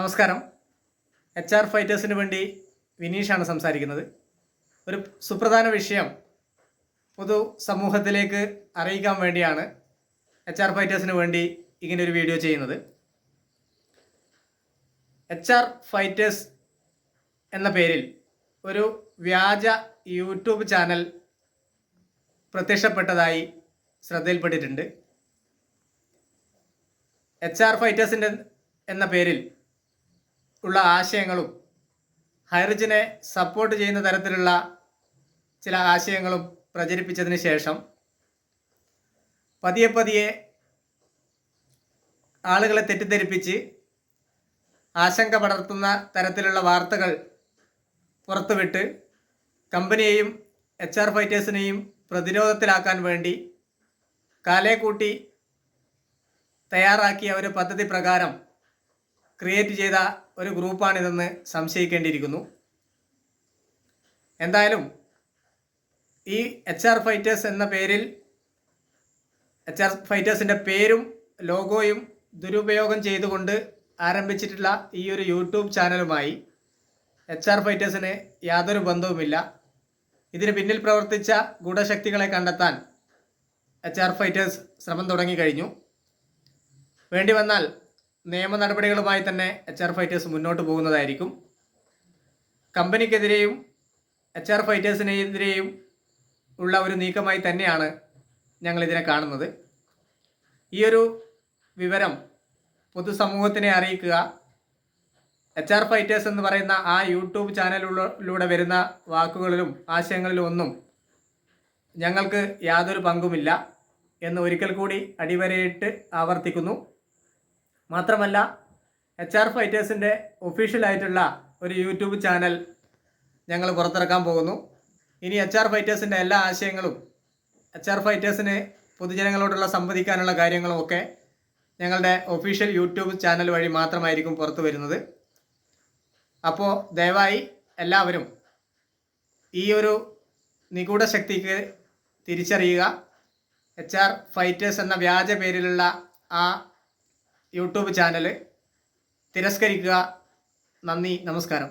നമസ്കാരം. HR ഫൈറ്റേഴ്സിന് വേണ്ടി വിനീഷാണ് സംസാരിക്കുന്നത്. ഒരു സുപ്രധാന വിഷയം പൊതു സമൂഹത്തിലേക്ക് അറിയിക്കാൻ വേണ്ടിയാണ് HR ഫൈറ്റേഴ്സിന് വേണ്ടി ഇങ്ങനൊരു വീഡിയോ ചെയ്യുന്നത്. HR ഫൈറ്റേഴ്സ് എന്ന പേരിൽ ഒരു വ്യാജ യൂട്യൂബ് ചാനൽ പ്രത്യക്ഷപ്പെട്ടതായി ശ്രദ്ധയിൽപ്പെട്ടിട്ടുണ്ട്. HR ഫൈറ്റേഴ്സിൻ്റെ എന്ന പേരിൽ ഉള്ള ആശയങ്ങളും ഹൈറിജിനെ സപ്പോർട്ട് ചെയ്യുന്ന തരത്തിലുള്ള ചില ആശയങ്ങളും പ്രചരിപ്പിച്ചതിന് ശേഷം പതിയെ ആളുകളെ തെറ്റിദ്ധരിപ്പിച്ച് ആശങ്ക പടർത്തുന്ന തരത്തിലുള്ള വാർത്തകൾ പുറത്തുവിട്ട് കമ്പനിയെയും HR ഫൈറ്റേഴ്സിനെയും പ്രതിരോധത്തിലാക്കാൻ വേണ്ടി കാലേക്കൂട്ടി തയ്യാറാക്കിയ ഒരു പദ്ധതി പ്രകാരം ക്രിയേറ്റ് ചെയ്ത ഒരു ഗ്രൂപ്പാണിതെന്ന് സംശയിക്കേണ്ടിയിരിക്കുന്നു. എന്തായാലും ഈ HR ഫൈറ്റേഴ്സ് എന്ന പേരിൽ HR ഫൈറ്റേഴ്സിൻ്റെ പേരും ലോഗോയും ദുരുപയോഗം ചെയ്തുകൊണ്ട് ആരംഭിച്ചിട്ടുള്ള ഈ ഒരു യൂട്യൂബ് ചാനലുമായി HR ഫൈറ്റേഴ്സിന് യാതൊരു ബന്ധവുമില്ല. ഇതിന് പിന്നിൽ പ്രവർത്തിച്ച ഗൂഢശക്തികളെ കണ്ടെത്താൻ HR ഫൈറ്റേഴ്സ് ശ്രമം തുടങ്ങിക്കഴിഞ്ഞു. വേണ്ടി വന്നാൽ നിയമ നടപടികളുമായി തന്നെ HR ഫൈറ്റേഴ്സ് മുന്നോട്ട് പോകുന്നതായിരിക്കും. കമ്പനിക്കെതിരെയും HR ഫൈറ്റേഴ്സിനെതിരെയും ഉള്ള ഒരു നീക്കമായി തന്നെയാണ് ഞങ്ങളിതിനെ കാണുന്നത്. ഈ ഒരു വിവരം പൊതുസമൂഹത്തിനെ അറിയിക്കുക, HR ഫൈറ്റേഴ്സ് എന്ന് പറയുന്ന ആ യൂട്യൂബ് ചാനലിലൂടെ വരുന്ന വാക്കുകളിലും ആശയങ്ങളിലും ഒന്നും ഞങ്ങൾക്ക് യാതൊരു പങ്കുമില്ല എന്ന് ഒരിക്കൽ കൂടി അടിവരയിട്ട് ആവർത്തിക്കുന്നു. മാത്രമല്ല, HR ഫൈറ്റേഴ്സിൻ്റെ ഒഫീഷ്യലായിട്ടുള്ള ഒരു യൂട്യൂബ് ചാനൽ ഞങ്ങൾ പുറത്തിറക്കാൻ പോകുന്നു. ഇനി HR ഫൈറ്റേഴ്സിൻ്റെ എല്ലാ ആശയങ്ങളും HR ഫൈറ്റേഴ്സിന് പൊതുജനങ്ങളോടുള്ള സംവദിക്കാനുള്ള കാര്യങ്ങളും ഒക്കെ ഞങ്ങളുടെ ഒഫീഷ്യൽ യൂട്യൂബ് ചാനൽ വഴി മാത്രമായിരിക്കും പുറത്തു വരുന്നത്. അപ്പോൾ ദയവായി എല്ലാവരും ഈ ഒരു നിഗൂഢ ശക്തിക്ക് തിരിച്ചറിയുക. HR ഫൈറ്റേഴ്സ് എന്ന വ്യാജ പേരിലുള്ള ആ യൂട്യൂബ് ചാനൽ തിരസ്കരിക്കുക. നന്ദി, നമസ്കാരം.